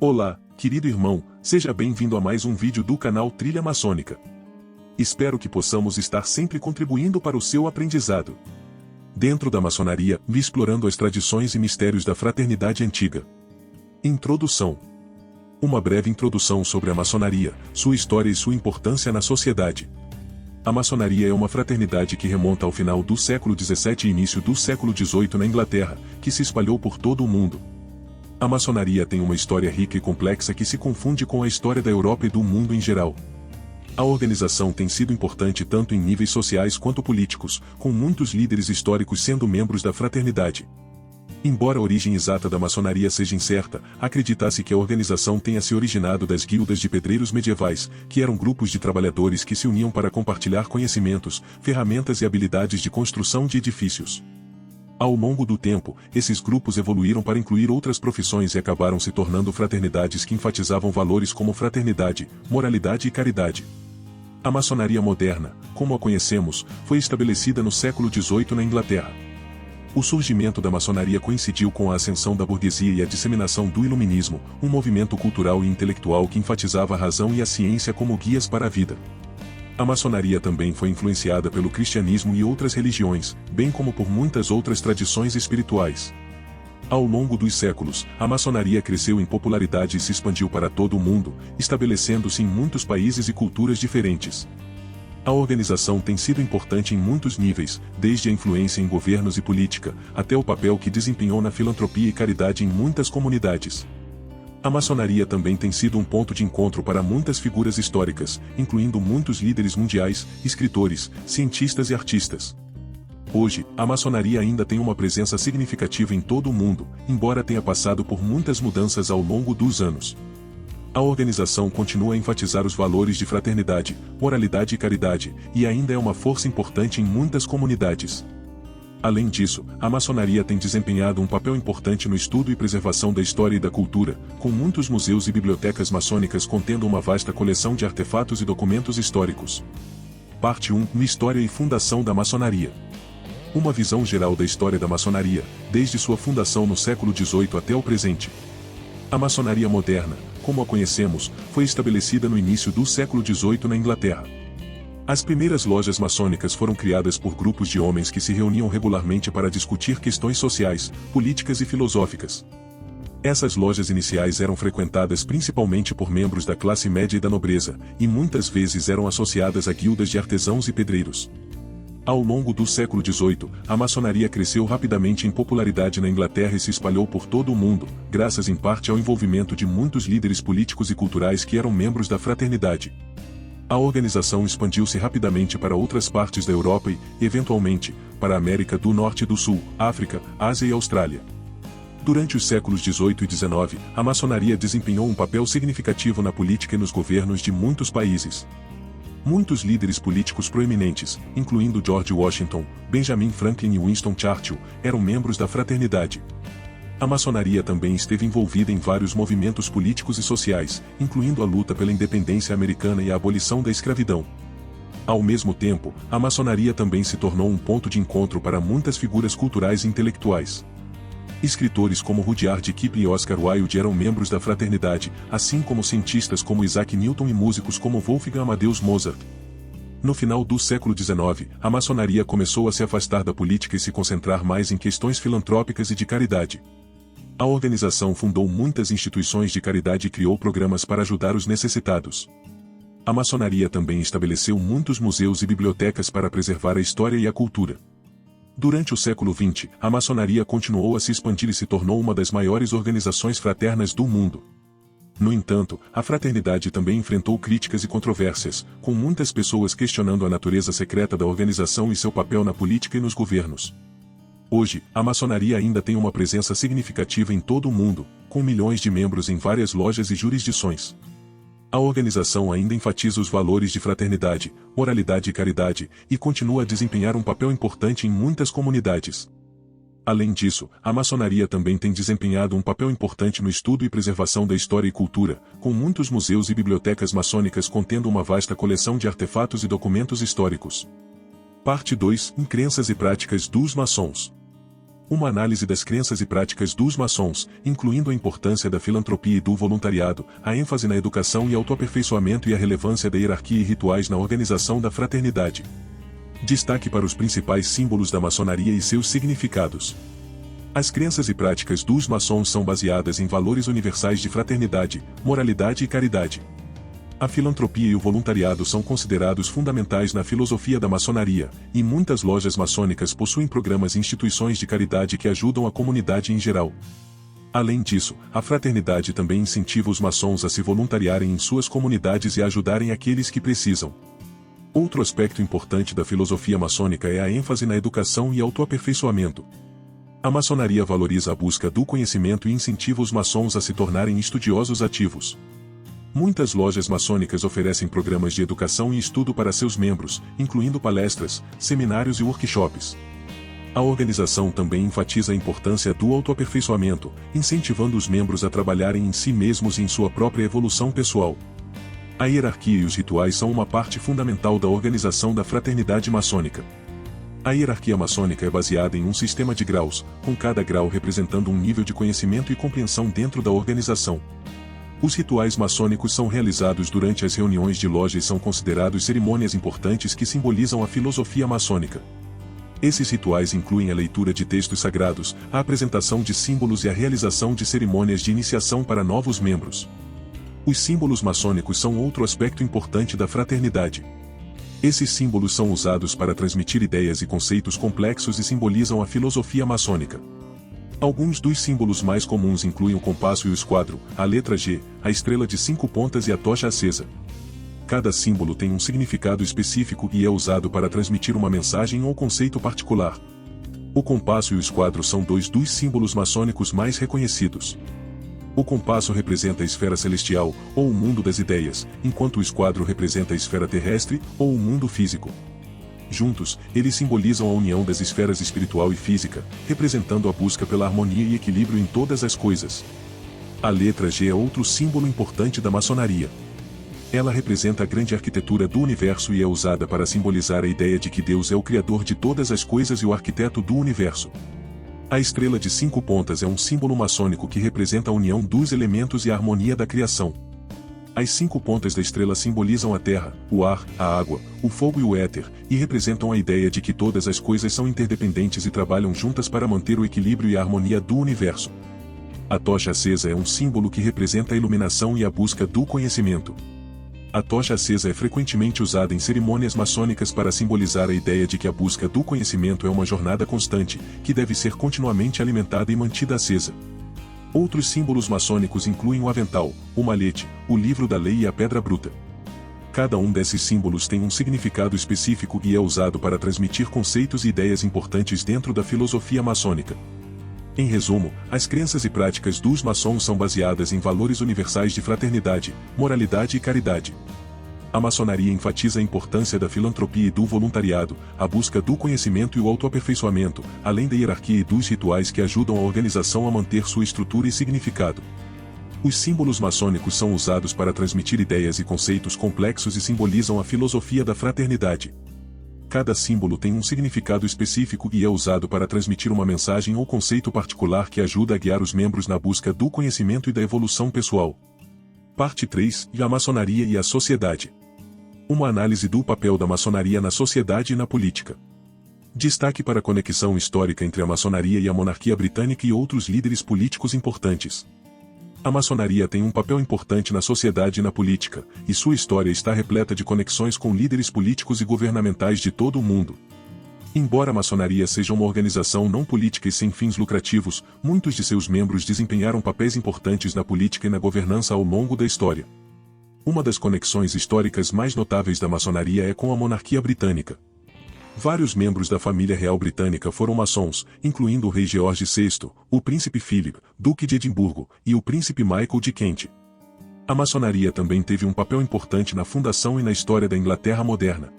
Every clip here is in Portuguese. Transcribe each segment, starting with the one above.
Olá, querido irmão, seja bem-vindo a mais um vídeo do canal Trilha Maçônica. Espero que possamos estar sempre contribuindo para o seu aprendizado. Dentro da maçonaria, explorando as tradições e mistérios da fraternidade antiga. Introdução. Uma breve introdução sobre a maçonaria, sua história e sua importância na sociedade. A maçonaria é uma fraternidade que remonta ao final do século XVII e início do século XVIII na Inglaterra, que se espalhou por todo o mundo. A maçonaria tem uma história rica e complexa que se confunde com a história da Europa e do mundo em geral. A organização tem sido importante tanto em níveis sociais quanto políticos, com muitos líderes históricos sendo membros da fraternidade. Embora a origem exata da maçonaria seja incerta, acredita-se que a organização tenha se originado das guildas de pedreiros medievais, que eram grupos de trabalhadores que se uniam para compartilhar conhecimentos, ferramentas e habilidades de construção de edifícios. Ao longo do tempo, esses grupos evoluíram para incluir outras profissões e acabaram se tornando fraternidades que enfatizavam valores como fraternidade, moralidade e caridade. A maçonaria moderna, como a conhecemos, foi estabelecida no século XVIII na Inglaterra. O surgimento da maçonaria coincidiu com a ascensão da burguesia e a disseminação do iluminismo, um movimento cultural e intelectual que enfatizava a razão e a ciência como guias para a vida. A maçonaria também foi influenciada pelo cristianismo e outras religiões, bem como por muitas outras tradições espirituais. Ao longo dos séculos, a maçonaria cresceu em popularidade e se expandiu para todo o mundo, estabelecendo-se em muitos países e culturas diferentes. A organização tem sido importante em muitos níveis, desde a influência em governos e política, até o papel que desempenhou na filantropia e caridade em muitas comunidades. A maçonaria também tem sido um ponto de encontro para muitas figuras históricas, incluindo muitos líderes mundiais, escritores, cientistas e artistas. Hoje, a maçonaria ainda tem uma presença significativa em todo o mundo, embora tenha passado por muitas mudanças ao longo dos anos. A organização continua a enfatizar os valores de fraternidade, moralidade e caridade, e ainda é uma força importante em muitas comunidades. Além disso, a maçonaria tem desempenhado um papel importante no estudo e preservação da história e da cultura, com muitos museus e bibliotecas maçônicas contendo uma vasta coleção de artefatos e documentos históricos. Parte 1. História e fundação da maçonaria. Uma visão geral da história da maçonaria, desde sua fundação no século XVIII até o presente. A maçonaria moderna, como a conhecemos, foi estabelecida no início do século XVIII na Inglaterra. As primeiras lojas maçônicas foram criadas por grupos de homens que se reuniam regularmente para discutir questões sociais, políticas e filosóficas. Essas lojas iniciais eram frequentadas principalmente por membros da classe média e da nobreza, e muitas vezes eram associadas a guildas de artesãos e pedreiros. Ao longo do século XVIII, a maçonaria cresceu rapidamente em popularidade na Inglaterra e se espalhou por todo o mundo, graças em parte ao envolvimento de muitos líderes políticos e culturais que eram membros da fraternidade. A organização expandiu-se rapidamente para outras partes da Europa e, eventualmente, para a América do Norte e do Sul, África, Ásia e Austrália. Durante os séculos XVIII e XIX, a maçonaria desempenhou um papel significativo na política e nos governos de muitos países. Muitos líderes políticos proeminentes, incluindo George Washington, Benjamin Franklin e Winston Churchill, eram membros da fraternidade. A maçonaria também esteve envolvida em vários movimentos políticos e sociais, incluindo a luta pela independência americana e a abolição da escravidão. Ao mesmo tempo, a maçonaria também se tornou um ponto de encontro para muitas figuras culturais e intelectuais. Escritores como Rudyard Kipling e Oscar Wilde eram membros da fraternidade, assim como cientistas como Isaac Newton e músicos como Wolfgang Amadeus Mozart. No final do século XIX, a maçonaria começou a se afastar da política e se concentrar mais em questões filantrópicas e de caridade. A organização fundou muitas instituições de caridade e criou programas para ajudar os necessitados. A maçonaria também estabeleceu muitos museus e bibliotecas para preservar a história e a cultura. Durante o século XX, a maçonaria continuou a se expandir e se tornou uma das maiores organizações fraternas do mundo. No entanto, a fraternidade também enfrentou críticas e controvérsias, com muitas pessoas questionando a natureza secreta da organização e seu papel na política e nos governos. Hoje, a maçonaria ainda tem uma presença significativa em todo o mundo, com milhões de membros em várias lojas e jurisdições. A organização ainda enfatiza os valores de fraternidade, moralidade e caridade, e continua a desempenhar um papel importante em muitas comunidades. Além disso, a maçonaria também tem desempenhado um papel importante no estudo e preservação da história e cultura, com muitos museus e bibliotecas maçônicas contendo uma vasta coleção de artefatos e documentos históricos. Parte 2. Crenças e práticas dos maçons. Uma análise das crenças e práticas dos maçons, incluindo a importância da filantropia e do voluntariado, a ênfase na educação e autoaperfeiçoamento e a relevância da hierarquia e rituais na organização da fraternidade. Destaque para os principais símbolos da maçonaria e seus significados. As crenças e práticas dos maçons são baseadas em valores universais de fraternidade, moralidade e caridade. A filantropia e o voluntariado são considerados fundamentais na filosofia da maçonaria, e muitas lojas maçônicas possuem programas e instituições de caridade que ajudam a comunidade em geral. Além disso, a fraternidade também incentiva os maçons a se voluntariarem em suas comunidades e a ajudarem aqueles que precisam. Outro aspecto importante da filosofia maçônica é a ênfase na educação e autoaperfeiçoamento. A maçonaria valoriza a busca do conhecimento e incentiva os maçons a se tornarem estudiosos ativos. Muitas lojas maçônicas oferecem programas de educação e estudo para seus membros, incluindo palestras, seminários e workshops. A organização também enfatiza a importância do autoaperfeiçoamento, incentivando os membros a trabalharem em si mesmos e em sua própria evolução pessoal. A hierarquia e os rituais são uma parte fundamental da organização da fraternidade maçônica. A hierarquia maçônica é baseada em um sistema de graus, com cada grau representando um nível de conhecimento e compreensão dentro da organização. Os rituais maçônicos são realizados durante as reuniões de loja e são considerados cerimônias importantes que simbolizam a filosofia maçônica. Esses rituais incluem a leitura de textos sagrados, a apresentação de símbolos e a realização de cerimônias de iniciação para novos membros. Os símbolos maçônicos são outro aspecto importante da fraternidade. Esses símbolos são usados para transmitir ideias e conceitos complexos e simbolizam a filosofia maçônica. Alguns dos símbolos mais comuns incluem o compasso e o esquadro, a letra G, a estrela de 5 pontas e a tocha acesa. Cada símbolo tem um significado específico e é usado para transmitir uma mensagem ou conceito particular. O compasso e o esquadro são dois dos símbolos maçônicos mais reconhecidos. O compasso representa a esfera celestial, ou o mundo das ideias, enquanto o esquadro representa a esfera terrestre, ou o mundo físico. Juntos, eles simbolizam a união das esferas espiritual e física, representando a busca pela harmonia e equilíbrio em todas as coisas. A letra G é outro símbolo importante da maçonaria. Ela representa a grande arquitetura do universo e é usada para simbolizar a ideia de que Deus é o criador de todas as coisas e o arquiteto do universo. A estrela de 5 pontas é um símbolo maçônico que representa a união dos elementos e a harmonia da criação. As 5 pontas da estrela simbolizam a terra, o ar, a água, o fogo e o éter, e representam a ideia de que todas as coisas são interdependentes e trabalham juntas para manter o equilíbrio e a harmonia do universo. A tocha acesa é um símbolo que representa a iluminação e a busca do conhecimento. A tocha acesa é frequentemente usada em cerimônias maçônicas para simbolizar a ideia de que a busca do conhecimento é uma jornada constante, que deve ser continuamente alimentada e mantida acesa. Outros símbolos maçônicos incluem o avental, o malhete, o livro da lei e a pedra bruta. Cada um desses símbolos tem um significado específico e é usado para transmitir conceitos e ideias importantes dentro da filosofia maçônica. Em resumo, as crenças e práticas dos maçons são baseadas em valores universais de fraternidade, moralidade e caridade. A maçonaria enfatiza a importância da filantropia e do voluntariado, a busca do conhecimento e o autoaperfeiçoamento, além da hierarquia e dos rituais que ajudam a organização a manter sua estrutura e significado. Os símbolos maçônicos são usados para transmitir ideias e conceitos complexos e simbolizam a filosofia da fraternidade. Cada símbolo tem um significado específico e é usado para transmitir uma mensagem ou conceito particular que ajuda a guiar os membros na busca do conhecimento e da evolução pessoal. Parte 3. A maçonaria e a sociedade. Uma análise do papel da maçonaria na sociedade e na política. Destaque para a conexão histórica entre a maçonaria e a monarquia britânica e outros líderes políticos importantes. A maçonaria tem um papel importante na sociedade e na política, e sua história está repleta de conexões com líderes políticos e governamentais de todo o mundo. Embora a maçonaria seja uma organização não política e sem fins lucrativos, muitos de seus membros desempenharam papéis importantes na política e na governança ao longo da história. Uma das conexões históricas mais notáveis da maçonaria é com a monarquia britânica. Vários membros da família real britânica foram maçons, incluindo o rei George VI, o príncipe Philip, duque de Edimburgo, e o príncipe Michael de Kent. A maçonaria também teve um papel importante na fundação e na história da Inglaterra moderna.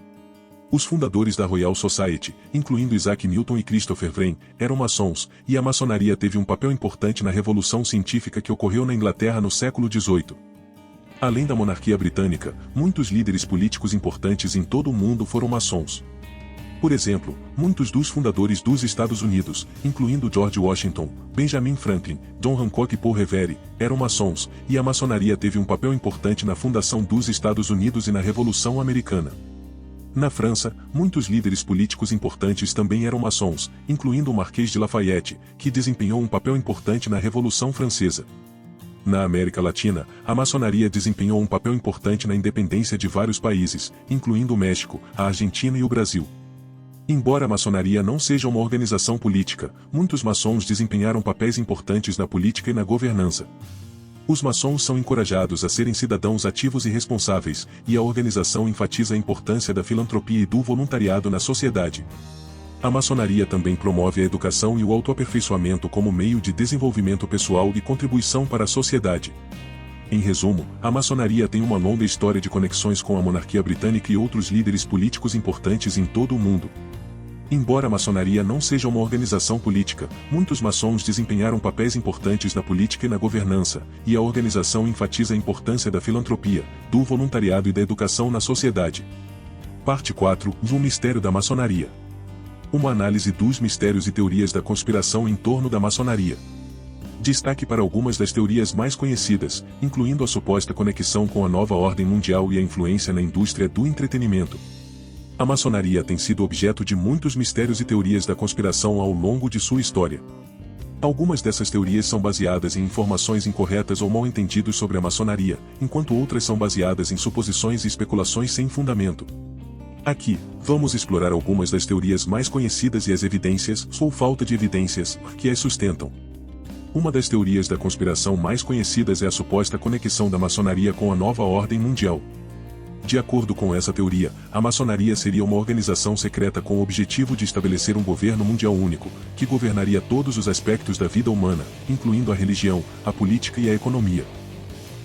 Os fundadores da Royal Society, incluindo Isaac Newton e Christopher Wren, eram maçons, e a maçonaria teve um papel importante na revolução científica que ocorreu na Inglaterra no século XVIII. Além da monarquia britânica, muitos líderes políticos importantes em todo o mundo foram maçons. Por exemplo, muitos dos fundadores dos Estados Unidos, incluindo George Washington, Benjamin Franklin, John Hancock e Paul Revere, eram maçons, e a maçonaria teve um papel importante na fundação dos Estados Unidos e na Revolução Americana. Na França, muitos líderes políticos importantes também eram maçons, incluindo o Marquês de Lafayette, que desempenhou um papel importante na Revolução Francesa. Na América Latina, a maçonaria desempenhou um papel importante na independência de vários países, incluindo o México, a Argentina e o Brasil. Embora a maçonaria não seja uma organização política, muitos maçons desempenharam papéis importantes na política e na governança. Os maçons são encorajados a serem cidadãos ativos e responsáveis, e a organização enfatiza a importância da filantropia e do voluntariado na sociedade. A maçonaria também promove a educação e o autoaperfeiçoamento como meio de desenvolvimento pessoal e contribuição para a sociedade. Em resumo, a maçonaria tem uma longa história de conexões com a monarquia britânica e outros líderes políticos importantes em todo o mundo. Embora a maçonaria não seja uma organização política, muitos maçons desempenharam papéis importantes na política e na governança, e a organização enfatiza a importância da filantropia, do voluntariado e da educação na sociedade. Parte 4. O mistério da maçonaria. Uma análise dos mistérios e teorias da conspiração em torno da maçonaria. Destaque para algumas das teorias mais conhecidas, incluindo a suposta conexão com a nova ordem mundial e a influência na indústria do entretenimento. A maçonaria tem sido objeto de muitos mistérios e teorias da conspiração ao longo de sua história. Algumas dessas teorias são baseadas em informações incorretas ou mal entendidos sobre a maçonaria, enquanto outras são baseadas em suposições e especulações sem fundamento. Aqui, vamos explorar algumas das teorias mais conhecidas e as evidências, ou falta de evidências, que as sustentam. Uma das teorias da conspiração mais conhecidas é a suposta conexão da maçonaria com a nova ordem mundial. De acordo com essa teoria, a maçonaria seria uma organização secreta com o objetivo de estabelecer um governo mundial único, que governaria todos os aspectos da vida humana, incluindo a religião, a política e a economia.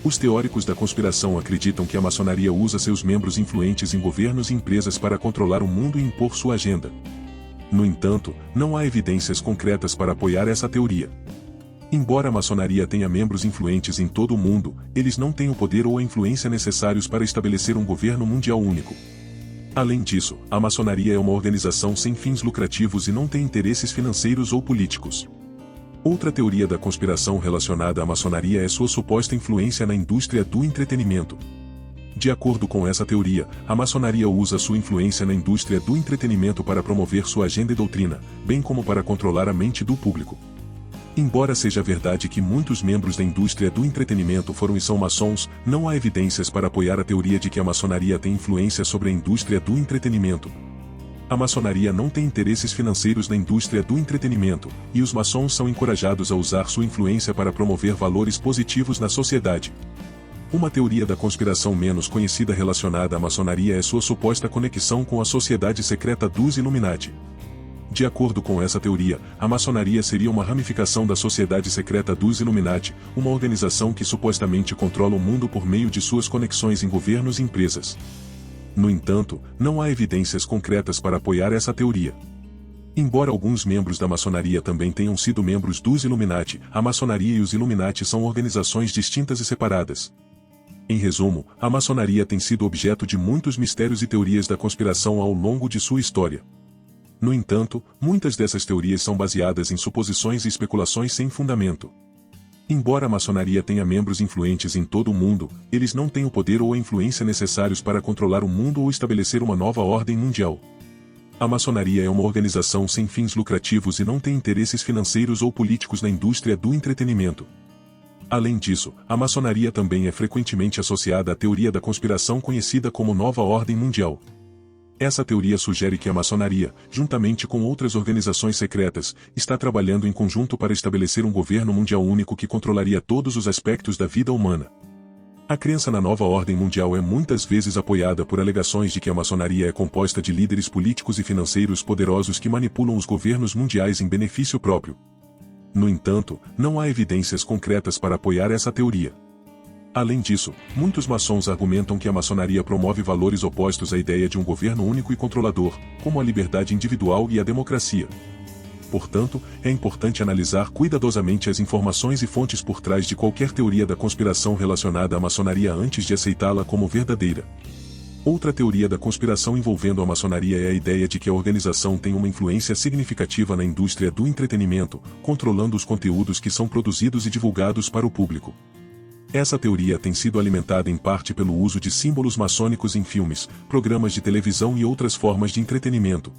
Os teóricos da conspiração acreditam que a maçonaria usa seus membros influentes em governos e empresas para controlar o mundo e impor sua agenda. No entanto, não há evidências concretas para apoiar essa teoria. Embora a maçonaria tenha membros influentes em todo o mundo, eles não têm o poder ou a influência necessários para estabelecer um governo mundial único. Além disso, a maçonaria é uma organização sem fins lucrativos e não tem interesses financeiros ou políticos. Outra teoria da conspiração relacionada à maçonaria é sua suposta influência na indústria do entretenimento. De acordo com essa teoria, a maçonaria usa sua influência na indústria do entretenimento para promover sua agenda e doutrina, bem como para controlar a mente do público. Embora seja verdade que muitos membros da indústria do entretenimento foram e são maçons, não há evidências para apoiar a teoria de que a maçonaria tem influência sobre a indústria do entretenimento. A maçonaria não tem interesses financeiros na indústria do entretenimento, e os maçons são encorajados a usar sua influência para promover valores positivos na sociedade. Uma teoria da conspiração menos conhecida relacionada à maçonaria é sua suposta conexão com a sociedade secreta dos Illuminati. De acordo com essa teoria, a maçonaria seria uma ramificação da sociedade secreta dos Illuminati, uma organização que supostamente controla o mundo por meio de suas conexões em governos e empresas. No entanto, não há evidências concretas para apoiar essa teoria. Embora alguns membros da maçonaria também tenham sido membros dos Illuminati, a maçonaria e os Illuminati são organizações distintas e separadas. Em resumo, a maçonaria tem sido objeto de muitos mistérios e teorias da conspiração ao longo de sua história. No entanto, muitas dessas teorias são baseadas em suposições e especulações sem fundamento. Embora a maçonaria tenha membros influentes em todo o mundo, eles não têm o poder ou a influência necessários para controlar o mundo ou estabelecer uma nova ordem mundial. A maçonaria é uma organização sem fins lucrativos e não tem interesses financeiros ou políticos na indústria do entretenimento. Além disso, a maçonaria também é frequentemente associada à teoria da conspiração conhecida como Nova Ordem Mundial. Essa teoria sugere que a maçonaria, juntamente com outras organizações secretas, está trabalhando em conjunto para estabelecer um governo mundial único que controlaria todos os aspectos da vida humana. A crença na nova ordem mundial é muitas vezes apoiada por alegações de que a maçonaria é composta de líderes políticos e financeiros poderosos que manipulam os governos mundiais em benefício próprio. No entanto, não há evidências concretas para apoiar essa teoria. Além disso, muitos maçons argumentam que a maçonaria promove valores opostos à ideia de um governo único e controlador, como a liberdade individual e a democracia. Portanto, é importante analisar cuidadosamente as informações e fontes por trás de qualquer teoria da conspiração relacionada à maçonaria antes de aceitá-la como verdadeira. Outra teoria da conspiração envolvendo a maçonaria é a ideia de que a organização tem uma influência significativa na indústria do entretenimento, controlando os conteúdos que são produzidos e divulgados para o público. Essa teoria tem sido alimentada em parte pelo uso de símbolos maçônicos em filmes, programas de televisão e outras formas de entretenimento.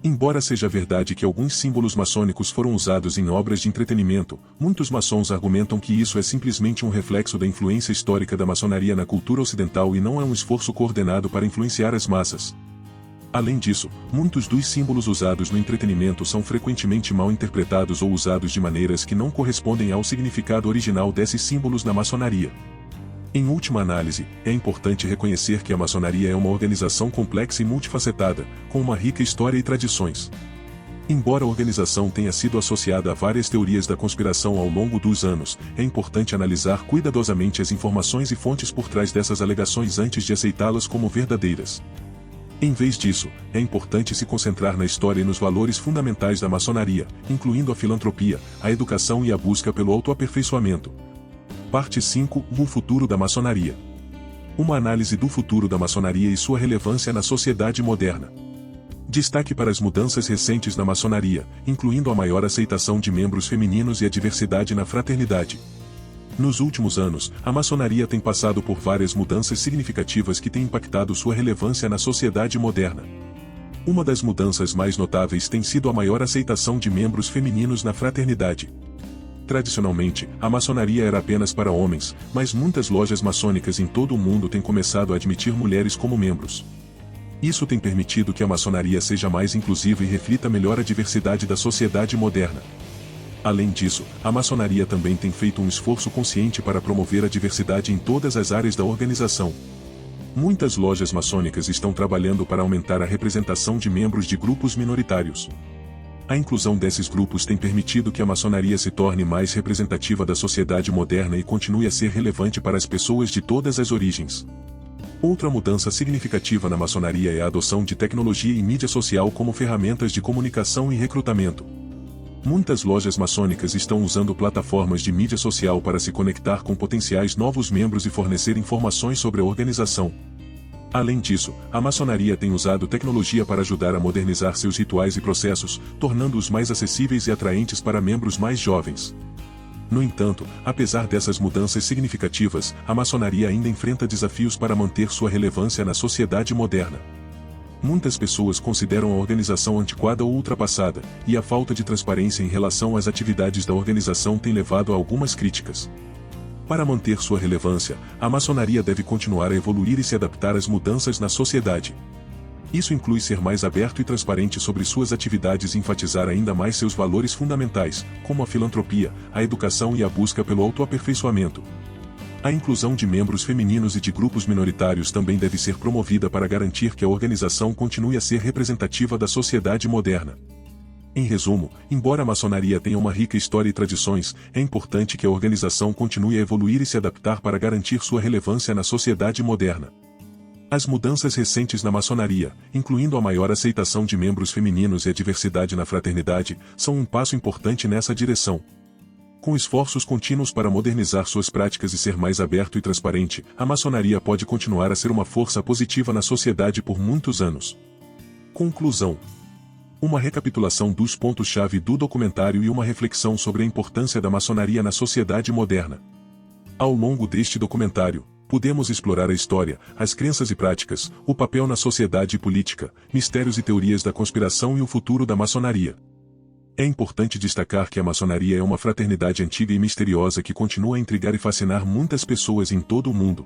Embora seja verdade que alguns símbolos maçônicos foram usados em obras de entretenimento, muitos maçons argumentam que isso é simplesmente um reflexo da influência histórica da maçonaria na cultura ocidental e não é um esforço coordenado para influenciar as massas. Além disso, muitos dos símbolos usados no entretenimento são frequentemente mal interpretados ou usados de maneiras que não correspondem ao significado original desses símbolos na maçonaria. Em última análise, é importante reconhecer que a maçonaria é uma organização complexa e multifacetada, com uma rica história e tradições. Embora a organização tenha sido associada a várias teorias da conspiração ao longo dos anos, é importante analisar cuidadosamente as informações e fontes por trás dessas alegações antes de aceitá-las como verdadeiras. Em vez disso, é importante se concentrar na história e nos valores fundamentais da maçonaria, incluindo a filantropia, a educação e a busca pelo autoaperfeiçoamento. Parte 5. O futuro da maçonaria. Uma análise do futuro da maçonaria e sua relevância na sociedade moderna. Destaque para as mudanças recentes na maçonaria, incluindo a maior aceitação de membros femininos e a diversidade na fraternidade. Nos últimos anos, a maçonaria tem passado por várias mudanças significativas que têm impactado sua relevância na sociedade moderna. Uma das mudanças mais notáveis tem sido a maior aceitação de membros femininos na fraternidade. Tradicionalmente, a maçonaria era apenas para homens, mas muitas lojas maçônicas em todo o mundo têm começado a admitir mulheres como membros. Isso tem permitido que a maçonaria seja mais inclusiva e reflita melhor a diversidade da sociedade moderna. Além disso, a maçonaria também tem feito um esforço consciente para promover a diversidade em todas as áreas da organização. Muitas lojas maçônicas estão trabalhando para aumentar a representação de membros de grupos minoritários. A inclusão desses grupos tem permitido que a maçonaria se torne mais representativa da sociedade moderna e continue a ser relevante para as pessoas de todas as origens. Outra mudança significativa na maçonaria é a adoção de tecnologia e mídia social como ferramentas de comunicação e recrutamento. Muitas lojas maçônicas estão usando plataformas de mídia social para se conectar com potenciais novos membros e fornecer informações sobre a organização. Além disso, a maçonaria tem usado tecnologia para ajudar a modernizar seus rituais e processos, tornando-os mais acessíveis e atraentes para membros mais jovens. No entanto, apesar dessas mudanças significativas, a maçonaria ainda enfrenta desafios para manter sua relevância na sociedade moderna. Muitas pessoas consideram a organização antiquada ou ultrapassada, e a falta de transparência em relação às atividades da organização tem levado a algumas críticas. Para manter sua relevância, a maçonaria deve continuar a evoluir e se adaptar às mudanças na sociedade. Isso inclui ser mais aberto e transparente sobre suas atividades e enfatizar ainda mais seus valores fundamentais, como a filantropia, a educação e a busca pelo autoaperfeiçoamento. A inclusão de membros femininos e de grupos minoritários também deve ser promovida para garantir que a organização continue a ser representativa da sociedade moderna. Em resumo, embora a maçonaria tenha uma rica história e tradições, é importante que a organização continue a evoluir e se adaptar para garantir sua relevância na sociedade moderna. As mudanças recentes na maçonaria, incluindo a maior aceitação de membros femininos e a diversidade na fraternidade, são um passo importante nessa direção. Com esforços contínuos para modernizar suas práticas e ser mais aberto e transparente, a maçonaria pode continuar a ser uma força positiva na sociedade por muitos anos. Conclusão. Uma recapitulação dos pontos-chave do documentário e uma reflexão sobre a importância da maçonaria na sociedade moderna. Ao longo deste documentário, podemos explorar a história, as crenças e práticas, o papel na sociedade e política, mistérios e teorias da conspiração e o futuro da maçonaria. É importante destacar que a maçonaria é uma fraternidade antiga e misteriosa que continua a intrigar e fascinar muitas pessoas em todo o mundo.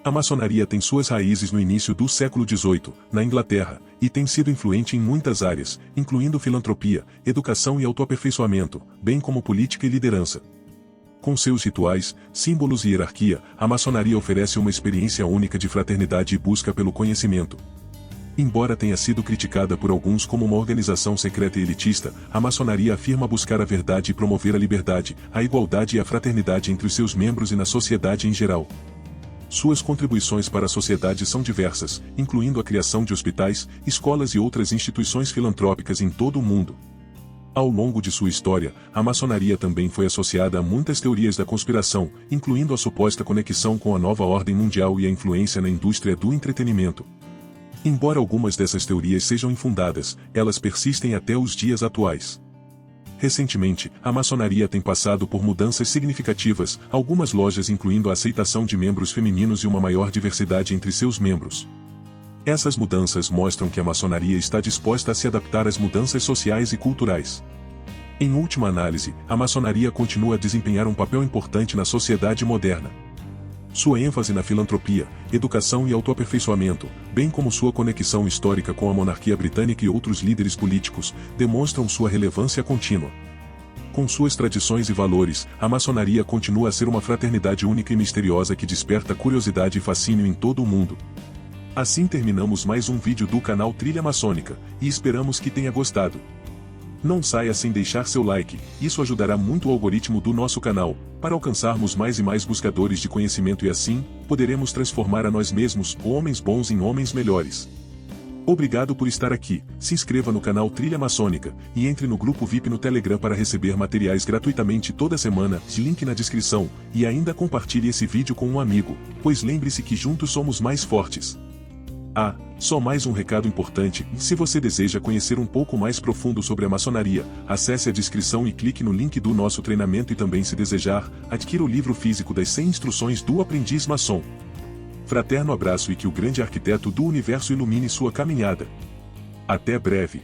A maçonaria tem suas raízes no início do século XVIII, na Inglaterra, e tem sido influente em muitas áreas, incluindo filantropia, educação e autoaperfeiçoamento, bem como política e liderança. Com seus rituais, símbolos e hierarquia, a maçonaria oferece uma experiência única de fraternidade e busca pelo conhecimento. Embora tenha sido criticada por alguns como uma organização secreta e elitista, a maçonaria afirma buscar a verdade e promover a liberdade, a igualdade e a fraternidade entre os seus membros e na sociedade em geral. Suas contribuições para a sociedade são diversas, incluindo a criação de hospitais, escolas e outras instituições filantrópicas em todo o mundo. Ao longo de sua história, a maçonaria também foi associada a muitas teorias da conspiração, incluindo a suposta conexão com a nova ordem mundial e a influência na indústria do entretenimento. Embora algumas dessas teorias sejam infundadas, elas persistem até os dias atuais. Recentemente, a maçonaria tem passado por mudanças significativas, algumas lojas incluindo a aceitação de membros femininos e uma maior diversidade entre seus membros. Essas mudanças mostram que a maçonaria está disposta a se adaptar às mudanças sociais e culturais. Em última análise, a maçonaria continua a desempenhar um papel importante na sociedade moderna. Sua ênfase na filantropia, educação e autoaperfeiçoamento, bem como sua conexão histórica com a monarquia britânica e outros líderes políticos, demonstram sua relevância contínua. Com suas tradições e valores, a maçonaria continua a ser uma fraternidade única e misteriosa que desperta curiosidade e fascínio em todo o mundo. Assim terminamos mais um vídeo do canal Trilha Maçônica, e esperamos que tenha gostado. Não saia sem deixar seu like, isso ajudará muito o algoritmo do nosso canal, para alcançarmos mais e mais buscadores de conhecimento e assim, poderemos transformar a nós mesmos, homens bons em homens melhores. Obrigado por estar aqui, se inscreva no canal Trilha Maçônica, e entre no grupo VIP no Telegram para receber materiais gratuitamente toda semana, link na descrição, e ainda compartilhe esse vídeo com um amigo, pois lembre-se que juntos somos mais fortes. Ah, só mais um recado importante, se você deseja conhecer um pouco mais profundo sobre a maçonaria, acesse a descrição e clique no link do nosso treinamento e também se desejar, adquira o livro físico das 100 instruções do aprendiz maçom. Fraterno abraço e que o grande arquiteto do universo ilumine sua caminhada. Até breve.